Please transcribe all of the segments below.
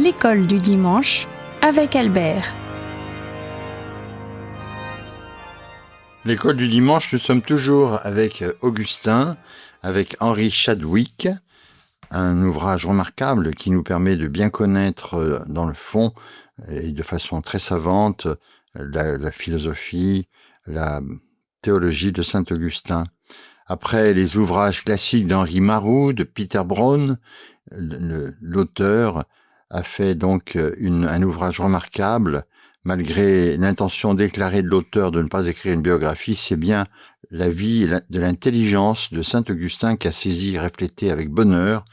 L'école du dimanche avec Albert. L'école du dimanche, nous sommes toujours avec Augustin, avec Henry Chadwick, un ouvrage remarquable qui nous permet de bien connaître dans le fond et de façon très savante la philosophie, la théologie de saint Augustin. Après les ouvrages classiques d'Henri Marou, de Peter Brown, l'auteur a fait donc un ouvrage remarquable. Malgré l'intention déclarée de l'auteur de ne pas écrire une biographie, c'est bien la vie de l'intelligence de saint Augustin qui a saisi et reflété avec bonheur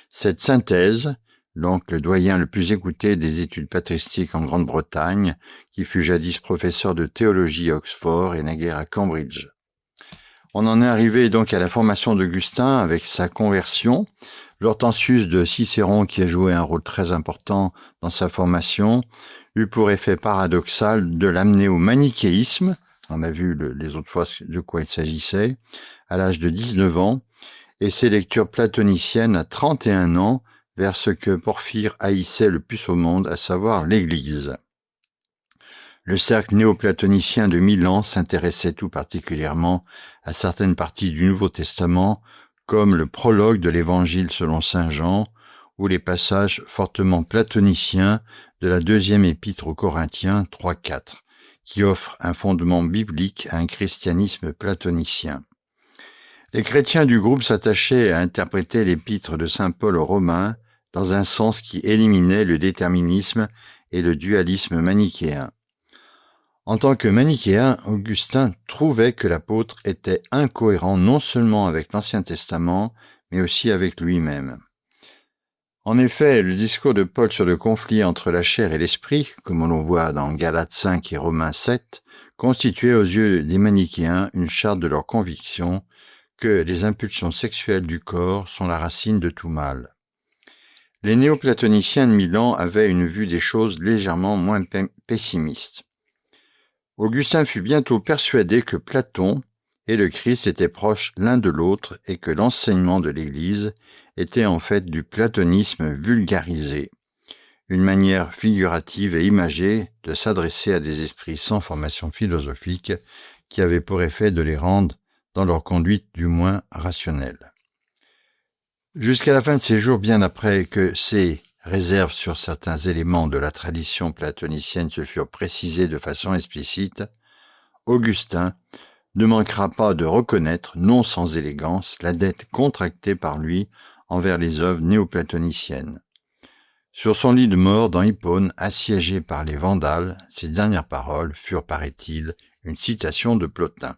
cette synthèse, donc le doyen le plus écouté des études patristiques en Grande-Bretagne, qui fut jadis professeur de théologie à Oxford et naguère à Cambridge. On en est arrivé donc à la formation d'Augustin avec sa conversion. L'Hortensius de Cicéron, qui a joué un rôle très important dans sa formation, eut pour effet paradoxal de l'amener au manichéisme, on a vu les autres fois de quoi il s'agissait, à l'âge de 19 ans, et ses lectures platoniciennes à 31 ans, vers ce que Porphyre haïssait le plus au monde, à savoir l'Église. Le cercle néoplatonicien de Milan s'intéressait tout particulièrement à certaines parties du Nouveau Testament, comme le prologue de l'Évangile selon saint Jean, ou les passages fortement platoniciens de la deuxième épître aux Corinthiens 3-4, qui offrent un fondement biblique à un christianisme platonicien. Les chrétiens du groupe s'attachaient à interpréter l'épître de saint Paul aux Romains dans un sens qui éliminait le déterminisme et le dualisme manichéen. En tant que manichéen, Augustin trouvait que l'apôtre était incohérent non seulement avec l'Ancien Testament, mais aussi avec lui-même. En effet, le discours de Paul sur le conflit entre la chair et l'esprit, comme l'on voit dans Galates 5 et Romains 7, constituait aux yeux des manichéens une charte de leur conviction que les impulsions sexuelles du corps sont la racine de tout mal. Les néoplatoniciens de Milan avaient une vue des choses légèrement moins pessimiste. Augustin fut bientôt persuadé que Platon et le Christ étaient proches l'un de l'autre et que l'enseignement de l'Église était en fait du platonisme vulgarisé, une manière figurative et imagée de s'adresser à des esprits sans formation philosophique qui avait pour effet de les rendre, dans leur conduite du moins, rationnelle. Jusqu'à la fin de ses jours, bien après que ces réserves sur certains éléments de la tradition platonicienne se furent précisées de façon explicite, Augustin ne manquera pas de reconnaître, non sans élégance, la dette contractée par lui envers les œuvres néoplatoniciennes. Sur son lit de mort dans Hippone, assiégé par les Vandales, ses dernières paroles furent, paraît-il, une citation de Plotin.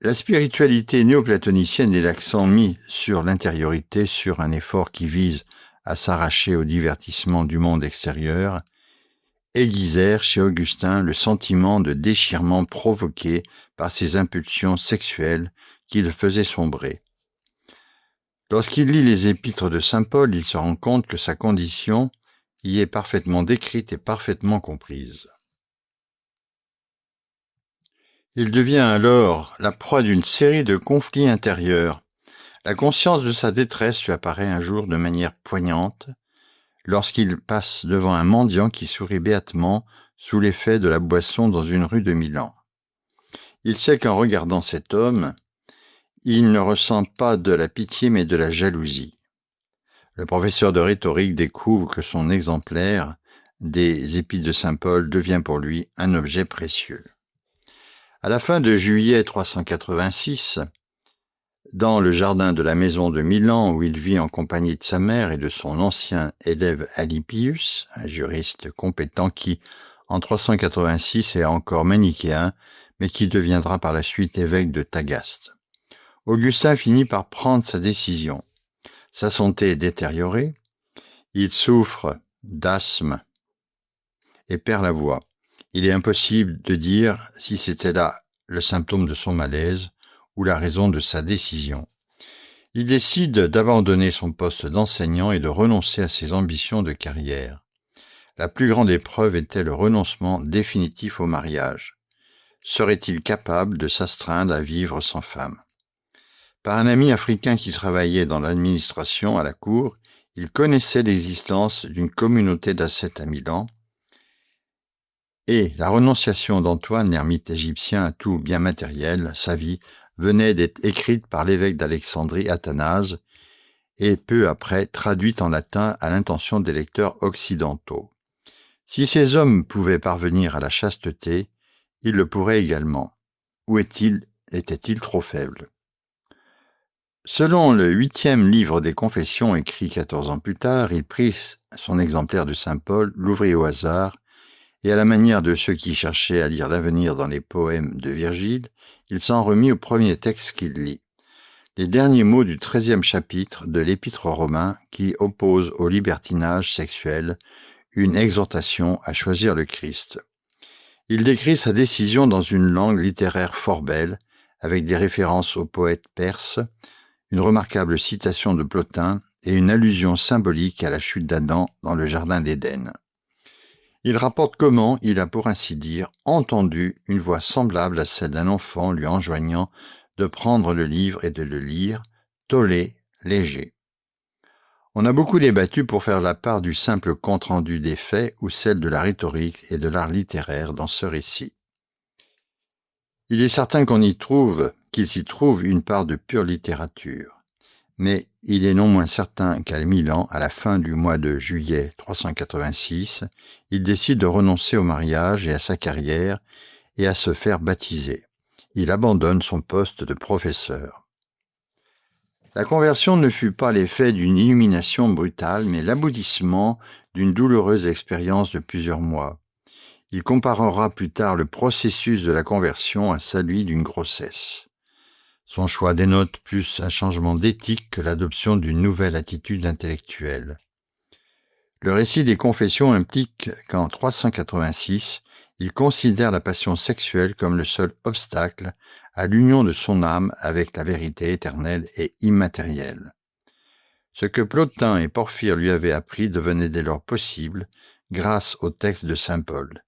La spiritualité néoplatonicienne est l'accent mis sur l'intériorité, sur un effort qui vise à s'arracher au divertissement du monde extérieur, aiguisèrent chez Augustin le sentiment de déchirement provoqué par ses impulsions sexuelles qui le faisaient sombrer. Lorsqu'il lit les épîtres de saint Paul, il se rend compte que sa condition y est parfaitement décrite et parfaitement comprise. Il devient alors la proie d'une série de conflits intérieurs. La conscience de sa détresse lui apparaît un jour de manière poignante, lorsqu'il passe devant un mendiant qui sourit béatement sous l'effet de la boisson dans une rue de Milan. Il sait qu'en regardant cet homme, il ne ressent pas de la pitié mais de la jalousie. Le professeur de rhétorique découvre que son exemplaire des Épîtres de saint Paul devient pour lui un objet précieux. À la fin de juillet 386, dans le jardin de la maison de Milan où il vit en compagnie de sa mère et de son ancien élève Alypius, un juriste compétent qui, en 386, est encore manichéen, mais qui deviendra par la suite évêque de Tagaste. Augustin finit par prendre sa décision. Sa santé est détériorée, il souffre d'asthme et perd la voix. Il est impossible de dire si c'était là le symptôme de son malaise ou la raison de sa décision. Il décide d'abandonner son poste d'enseignant et de renoncer à ses ambitions de carrière. La plus grande épreuve était le renoncement définitif au mariage. Serait-il capable de s'astreindre à vivre sans femme ? Par un ami africain qui travaillait dans l'administration à la cour, Il connaissait l'existence d'une communauté d'ascètes à Milan, et la renonciation d'Antoine, l'ermite égyptien, à tout bien matériel, sa vie, venait d'être écrite par l'évêque d'Alexandrie, Athanase, et peu après traduite en latin à l'intention des lecteurs occidentaux. Si ces hommes pouvaient parvenir à la chasteté, ils le pourraient également. Où étaient-ils trop faibles? Selon le 8e livre des Confessions, écrit 14 ans plus tard, il prit son exemplaire de saint Paul, l'ouvrit au hasard, et à la manière de ceux qui cherchaient à lire l'avenir dans les poèmes de Virgile, il s'en remit au premier texte qu'il lit, les derniers mots du 13e chapitre de l'Épître aux Romains qui oppose au libertinage sexuel une exhortation à choisir le Christ. Il décrit sa décision dans une langue littéraire fort belle, avec des références aux poètes perses, une remarquable citation de Plotin et une allusion symbolique à la chute d'Adam dans le jardin d'Éden. Il rapporte comment il a, pour ainsi dire, entendu une voix semblable à celle d'un enfant lui enjoignant de prendre le livre et de le lire, tollé, léger. On a beaucoup débattu pour faire la part du simple compte-rendu des faits ou celle de la rhétorique et de l'art littéraire dans ce récit. Il est certain qu'il s'y trouve une part de pure littérature. Mais il est non moins certain qu'à Milan, à la fin du mois de juillet 386, il décide de renoncer au mariage et à sa carrière et à se faire baptiser. Il abandonne son poste de professeur. La conversion ne fut pas l'effet d'une illumination brutale, mais l'aboutissement d'une douloureuse expérience de plusieurs mois. Il comparera plus tard le processus de la conversion à celui d'une grossesse. Son choix dénote plus un changement d'éthique que l'adoption d'une nouvelle attitude intellectuelle. Le récit des Confessions implique qu'en 386, il considère la passion sexuelle comme le seul obstacle à l'union de son âme avec la vérité éternelle et immatérielle. Ce que Plotin et Porphyre lui avaient appris devenait dès lors possible grâce au texte de saint Paul.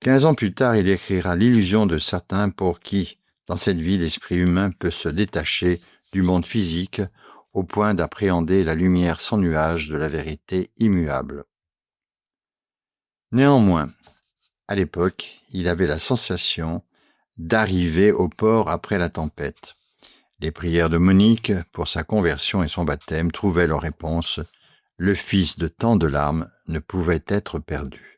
15 ans plus tard, il écrira l'illusion de certains pour qui, dans cette vie, l'esprit humain peut se détacher du monde physique au point d'appréhender la lumière sans nuage de la vérité immuable. Néanmoins, à l'époque, il avait la sensation d'arriver au port après la tempête. Les prières de Monique pour sa conversion et son baptême trouvaient leur réponse. Le fils de tant de larmes ne pouvait être perdu.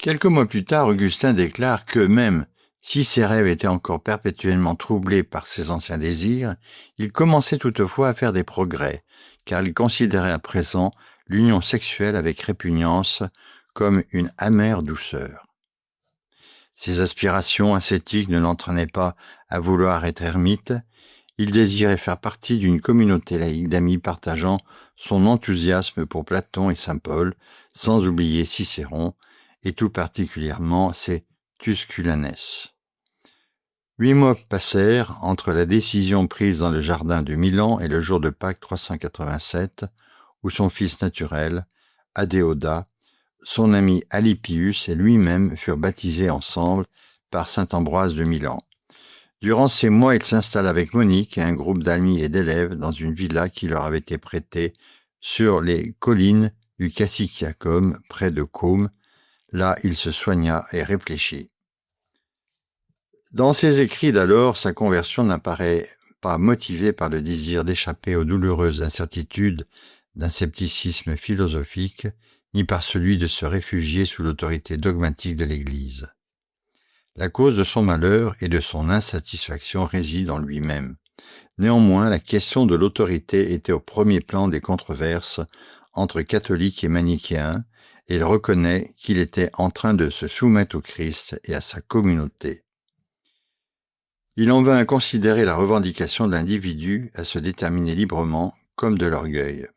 Quelques mois plus tard, Augustin déclare que même si ses rêves étaient encore perpétuellement troublés par ses anciens désirs, il commençait toutefois à faire des progrès, car il considérait à présent l'union sexuelle avec répugnance comme une amère douceur. Ses aspirations ascétiques ne l'entraînaient pas à vouloir être ermite, il désirait faire partie d'une communauté laïque d'amis partageant son enthousiasme pour Platon et saint Paul, sans oublier Cicéron, et tout particulièrement ses Tusculanes. 8 mois passèrent entre la décision prise dans le jardin de Milan et le jour de Pâques 387, où son fils naturel, Adéodat, son ami Alypius et lui-même furent baptisés ensemble par saint Ambroise de Milan. Durant ces mois, il s'installe avec Monique et un groupe d'amis et d'élèves dans une villa qui leur avait été prêtée sur les collines du Cassiciacum, près de Côme. Là, il se soigna et réfléchit. Dans ses écrits d'alors, sa conversion n'apparaît pas motivée par le désir d'échapper aux douloureuses incertitudes d'un scepticisme philosophique, ni par celui de se réfugier sous l'autorité dogmatique de l'Église. La cause de son malheur et de son insatisfaction réside en lui-même. Néanmoins, la question de l'autorité était au premier plan des controverses entre catholiques et manichéens, et il reconnaît qu'il était en train de se soumettre au Christ et à sa communauté. Il en vint à considérer la revendication de l'individu à se déterminer librement comme de l'orgueil.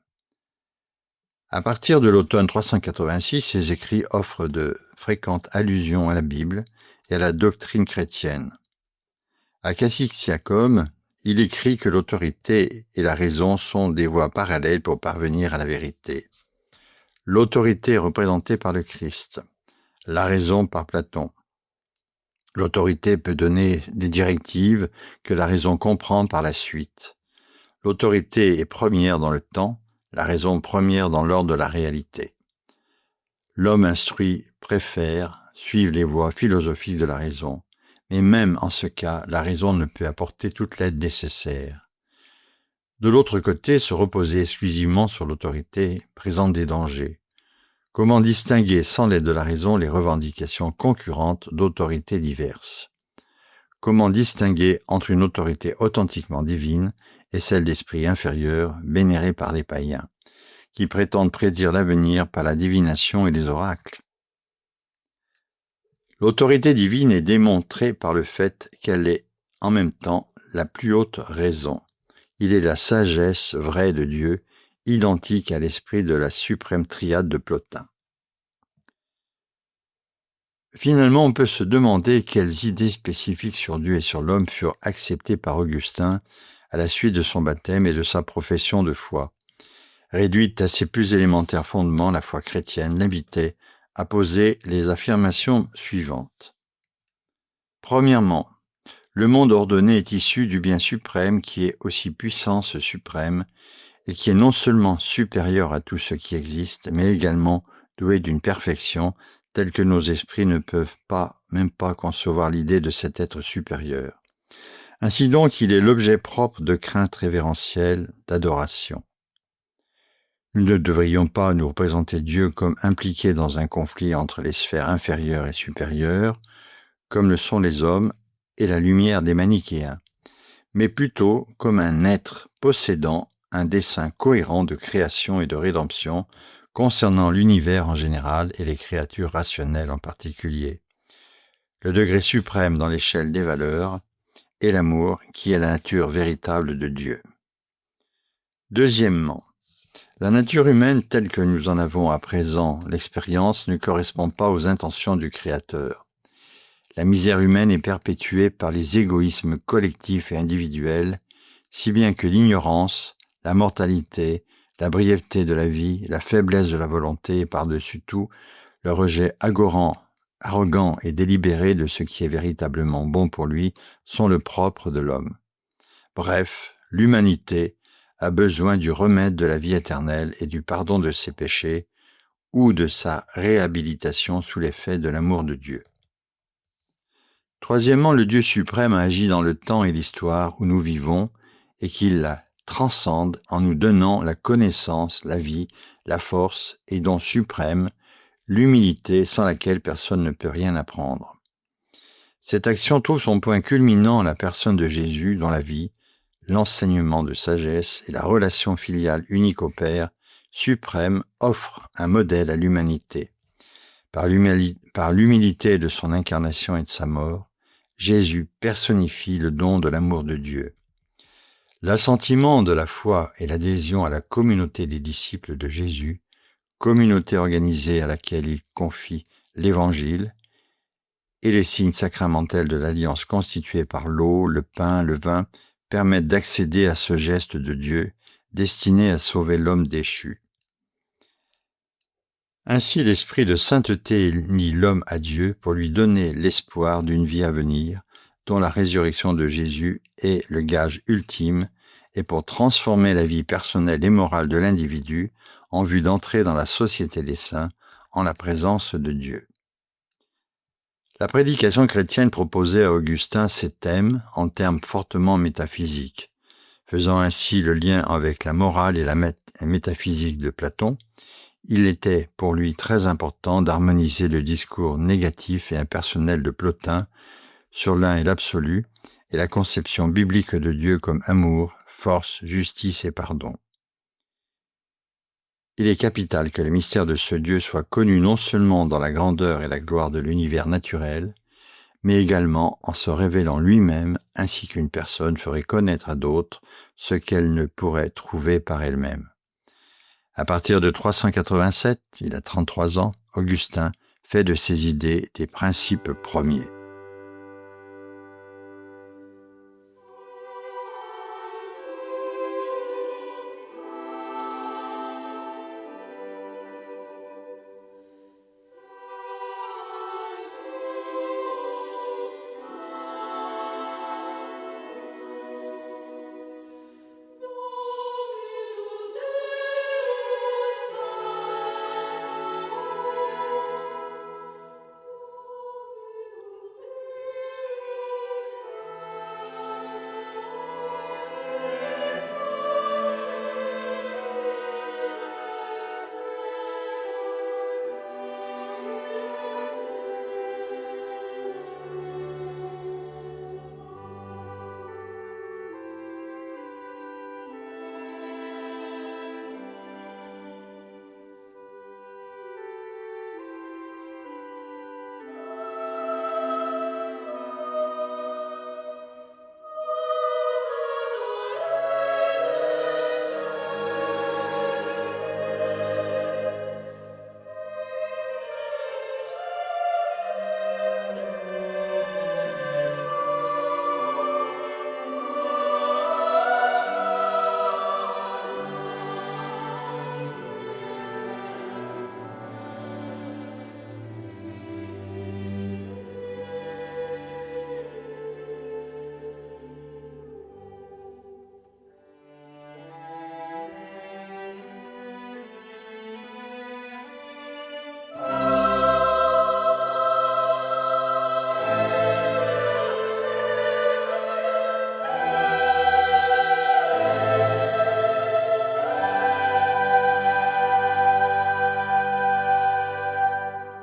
À partir de l'automne 386, ses écrits offrent de fréquentes allusions à la Bible et à la doctrine chrétienne. À Cassiciacum, il écrit que l'autorité et la raison sont des voies parallèles pour parvenir à la vérité. L'autorité est représentée par le Christ, la raison par Platon. L'autorité peut donner des directives que la raison comprend par la suite. L'autorité est première dans le temps, la raison première dans l'ordre de la réalité. L'homme instruit préfère suivre les voies philosophiques de la raison, mais même en ce cas, la raison ne peut apporter toute l'aide nécessaire. De l'autre côté, se reposer exclusivement sur l'autorité présente des dangers. Comment distinguer sans l'aide de la raison les revendications concurrentes d'autorités diverses? Comment distinguer entre une autorité authentiquement divine et celle d'esprits inférieurs vénérés par les païens, qui prétendent prédire l'avenir par la divination et les oracles? L'autorité divine est démontrée par le fait qu'elle est en même temps la plus haute raison. Il est la sagesse vraie de Dieu, identique à l'esprit de la suprême triade de Plotin. Finalement, on peut se demander quelles idées spécifiques sur Dieu et sur l'homme furent acceptées par Augustin à la suite de son baptême et de sa profession de foi. Réduite à ses plus élémentaires fondements, la foi chrétienne l'invitait à poser les affirmations suivantes. Premièrement, le monde ordonné est issu du bien suprême qui est aussi puissance suprême et qui est non seulement supérieur à tout ce qui existe, mais également doué d'une perfection telle que nos esprits ne peuvent même pas concevoir l'idée de cet être supérieur. Ainsi donc, il est l'objet propre de crainte révérentielle, d'adoration. Nous ne devrions pas nous représenter Dieu comme impliqué dans un conflit entre les sphères inférieures et supérieures, comme le sont les hommes et la lumière des manichéens, mais plutôt comme un être possédant un dessein cohérent de création et de rédemption concernant l'univers en général et les créatures rationnelles en particulier. Le degré suprême dans l'échelle des valeurs est l'amour qui est la nature véritable de Dieu. Deuxièmement, la nature humaine telle que nous en avons à présent l'expérience ne correspond pas aux intentions du Créateur. La misère humaine est perpétuée par les égoïsmes collectifs et individuels, si bien que l'ignorance, la mortalité, la brièveté de la vie, la faiblesse de la volonté et par-dessus tout, le rejet arrogant et délibéré de ce qui est véritablement bon pour lui sont le propre de l'homme. Bref, l'humanité a besoin du remède de la vie éternelle et du pardon de ses péchés ou de sa réhabilitation sous l'effet de l'amour de Dieu. Troisièmement, le Dieu suprême a agi dans le temps et l'histoire où nous vivons et qu'il la transcende en nous donnant la connaissance, la vie, la force et don suprême, l'humilité sans laquelle personne ne peut rien apprendre. Cette action trouve son point culminant en la personne de Jésus dont la vie, l'enseignement de sagesse et la relation filiale unique au Père suprême offrent un modèle à l'humanité. Par l'humilité de son incarnation et de sa mort, Jésus personnifie le don de l'amour de Dieu. L'assentiment de la foi et l'adhésion à la communauté des disciples de Jésus, communauté organisée à laquelle il confie l'Évangile, et les signes sacramentels de l'alliance constituée par l'eau, le pain, le vin, permettent d'accéder à ce geste de Dieu destiné à sauver l'homme déchu. Ainsi, l'esprit de sainteté unit l'homme à Dieu pour lui donner l'espoir d'une vie à venir, dont la résurrection de Jésus est le gage ultime, et pour transformer la vie personnelle et morale de l'individu en vue d'entrer dans la société des saints en la présence de Dieu. La prédication chrétienne proposait à Augustin ces thèmes en termes fortement métaphysiques, faisant ainsi le lien avec la morale et la métaphysique de Platon. Il était pour lui très important d'harmoniser le discours négatif et impersonnel de Plotin sur l'un et l'absolu, et la conception biblique de Dieu comme amour, force, justice et pardon. Il est capital que le mystère de ce Dieu soit connu non seulement dans la grandeur et la gloire de l'univers naturel, mais également en se révélant lui-même ainsi qu'une personne ferait connaître à d'autres ce qu'elle ne pourrait trouver par elle-même. À partir de 387, il a 33 ans, Augustin fait de ses idées des principes premiers.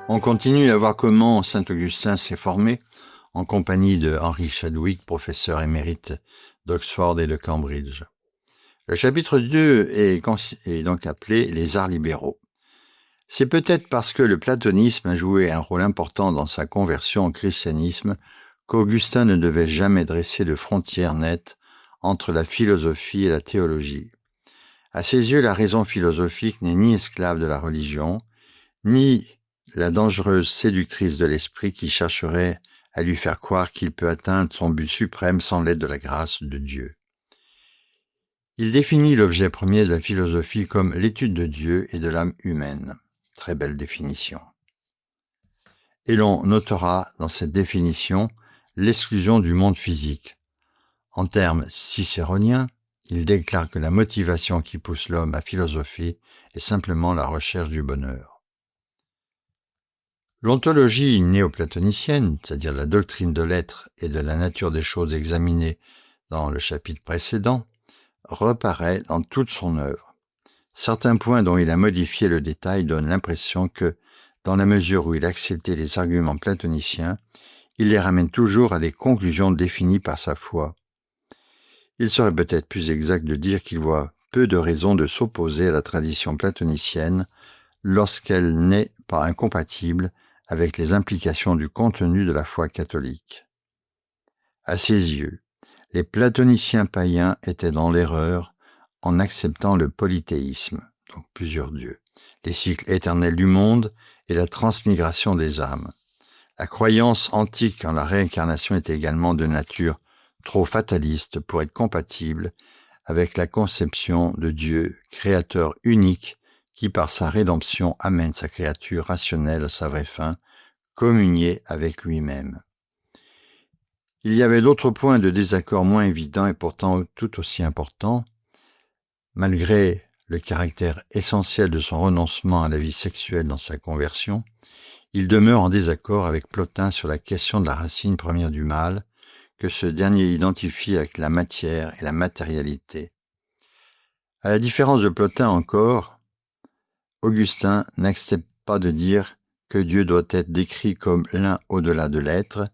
On continue à voir comment saint Augustin s'est formé en compagnie de Henry Chadwick, professeur émérite d'Oxford et de Cambridge. Le chapitre 2 est donc appelé « Les arts libéraux ». C'est peut-être parce que le platonisme a joué un rôle important dans sa conversion au christianisme qu'Augustin ne devait jamais dresser de frontières nettes entre la philosophie et la théologie. À ses yeux, la raison philosophique n'est ni esclave de la religion, ni la dangereuse séductrice de l'esprit qui chercherait à lui faire croire qu'il peut atteindre son but suprême sans l'aide de la grâce de Dieu. Il définit l'objet premier de la philosophie comme l'étude de Dieu et de l'âme humaine. Très belle définition. Et l'on notera dans cette définition l'exclusion du monde physique. En termes cicéroniens, il déclare que la motivation qui pousse l'homme à philosopher est simplement la recherche du bonheur. L'ontologie néoplatonicienne, c'est-à-dire la doctrine de l'être et de la nature des choses examinées dans le chapitre précédent, reparaît dans toute son œuvre. Certains points dont il a modifié le détail donnent l'impression que, dans la mesure où il acceptait les arguments platoniciens, il les ramène toujours à des conclusions définies par sa foi. Il serait peut-être plus exact de dire qu'il voit peu de raisons de s'opposer à la tradition platonicienne lorsqu'elle n'est pas incompatible avec les implications du contenu de la foi catholique. À ses yeux, les platoniciens païens étaient dans l'erreur en acceptant le polythéisme, donc plusieurs dieux, les cycles éternels du monde et la transmigration des âmes. La croyance antique en la réincarnation était également de nature trop fataliste pour être compatible avec la conception de Dieu, créateur unique, qui par sa rédemption amène sa créature rationnelle à sa vraie fin, communier avec lui-même. Il y avait d'autres points de désaccord moins évidents et pourtant tout aussi importants. Malgré le caractère essentiel de son renoncement à la vie sexuelle dans sa conversion, il demeure en désaccord avec Plotin sur la question de la racine première du mal, que ce dernier identifie avec la matière et la matérialité. À la différence de Plotin encore, Augustin n'accepte pas de dire que Dieu doit être décrit comme l'un au-delà de l'être.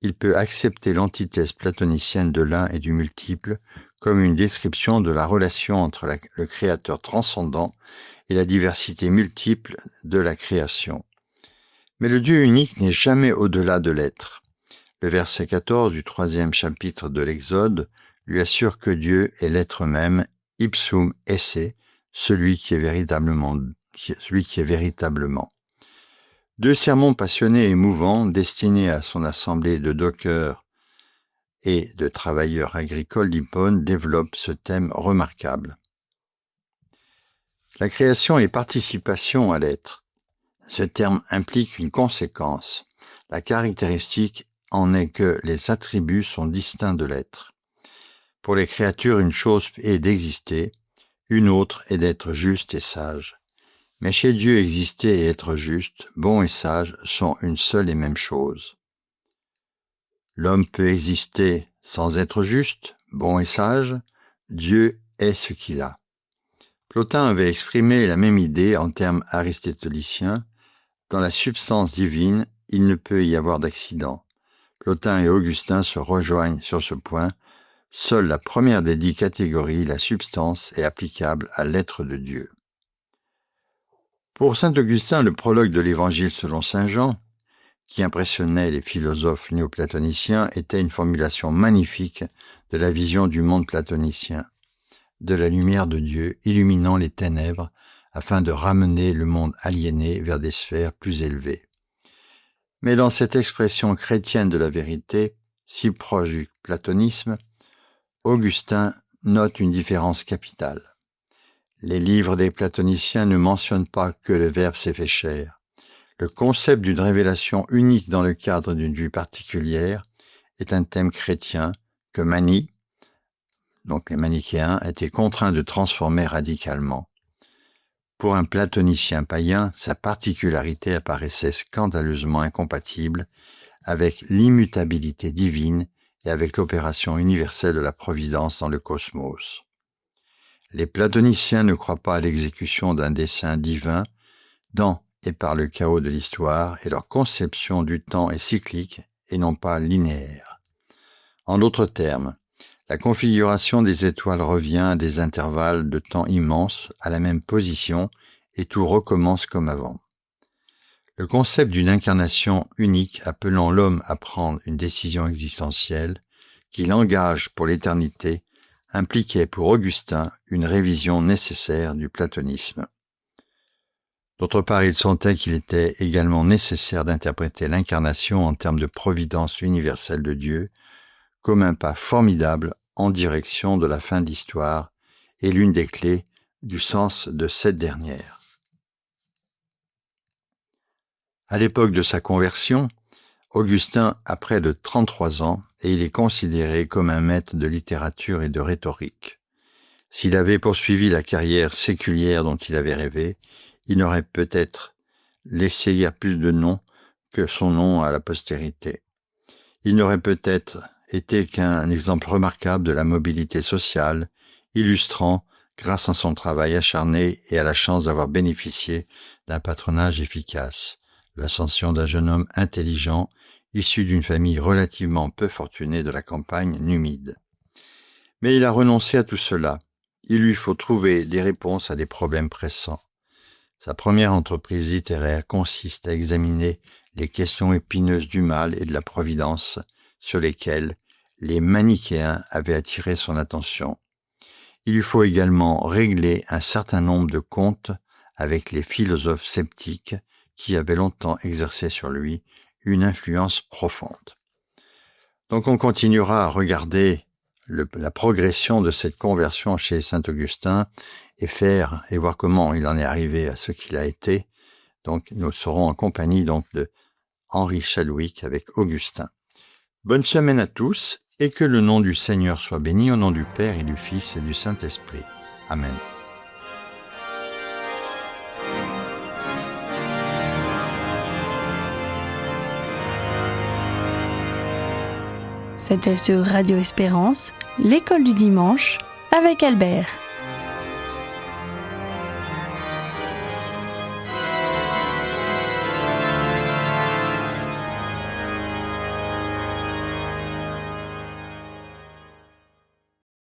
Il peut accepter l'antithèse platonicienne de l'un et du multiple comme une description de la relation entre le créateur transcendant et la diversité multiple de la création. Mais le Dieu unique n'est jamais au-delà de l'être. Le verset 14 du 3e chapitre de l'Exode lui assure que Dieu est l'être même, ipsum esse, celui qui est véritablement. Deux sermons passionnés et émouvants destinés à son assemblée de dockers et de travailleurs agricoles d'Hippone développent ce thème remarquable. La création est participation à l'être. Ce terme implique une conséquence. La caractéristique en est que les attributs sont distincts de l'être. Pour les créatures, une chose est d'exister, une autre est d'être juste et sage. Mais chez Dieu, exister et être juste, bon et sage, sont une seule et même chose. L'homme peut exister sans être juste, bon et sage, Dieu est ce qu'il a. Plotin avait exprimé la même idée en termes aristotéliciens. Dans la substance divine, il ne peut y avoir d'accident. Plotin et Augustin se rejoignent sur ce point. Seule la première des 10 catégories, la substance, est applicable à l'être de Dieu. Pour saint Augustin, le prologue de l'Évangile selon saint Jean, qui impressionnait les philosophes néoplatoniciens, était une formulation magnifique de la vision du monde platonicien, de la lumière de Dieu illuminant les ténèbres afin de ramener le monde aliéné vers des sphères plus élevées. Mais dans cette expression chrétienne de la vérité, si proche du platonisme, Augustin note une différence capitale. Les livres des platoniciens ne mentionnent pas que le Verbe s'est fait chair. Le concept d'une révélation unique dans le cadre d'une vie particulière est un thème chrétien que Mani, donc les manichéens, étaient contraints de transformer radicalement. Pour un platonicien païen, sa particularité apparaissait scandaleusement incompatible avec l'immutabilité divine et avec l'opération universelle de la providence dans le cosmos. Les platoniciens ne croient pas à l'exécution d'un dessein divin dans et par le chaos de l'histoire, et leur conception du temps est cyclique et non pas linéaire. En d'autres termes, la configuration des étoiles revient à des intervalles de temps immenses à la même position et tout recommence comme avant. Le concept d'une incarnation unique appelant l'homme à prendre une décision existentielle qui l'engage pour l'éternité impliquait pour Augustin une révision nécessaire du platonisme. D'autre part, il sentait qu'il était également nécessaire d'interpréter l'incarnation en termes de providence universelle de Dieu comme un pas formidable en direction de la fin de l'histoire et l'une des clés du sens de cette dernière. À l'époque de sa conversion, Augustin a près de 33 ans et il est considéré comme un maître de littérature et de rhétorique. S'il avait poursuivi la carrière séculière dont il avait rêvé, il n'aurait peut-être laissé guère plus de noms que son nom à la postérité. Il n'aurait peut-être été qu'un exemple remarquable de la mobilité sociale, illustrant, grâce à son travail acharné et à la chance d'avoir bénéficié d'un patronage efficace, l'ascension d'un jeune homme intelligent, issu d'une famille relativement peu fortunée de la campagne numide. Mais il a renoncé à tout cela. Il lui faut trouver des réponses à des problèmes pressants. Sa première entreprise littéraire consiste à examiner les questions épineuses du mal et de la providence sur lesquelles les manichéens avaient attiré son attention. Il lui faut également régler un certain nombre de comptes avec les philosophes sceptiques qui avaient longtemps exercé sur lui une influence profonde. Donc on continuera à regarder la progression de cette conversion chez saint Augustin et voir comment il en est arrivé à ce qu'il a été. Donc nous serons en compagnie de Henry Chadwick avec Augustin. Bonne semaine à tous et que le nom du Seigneur soit béni au nom du Père et du Fils et du Saint-Esprit. Amen. C'était sur Radio Espérance, l'école du dimanche, avec Albert.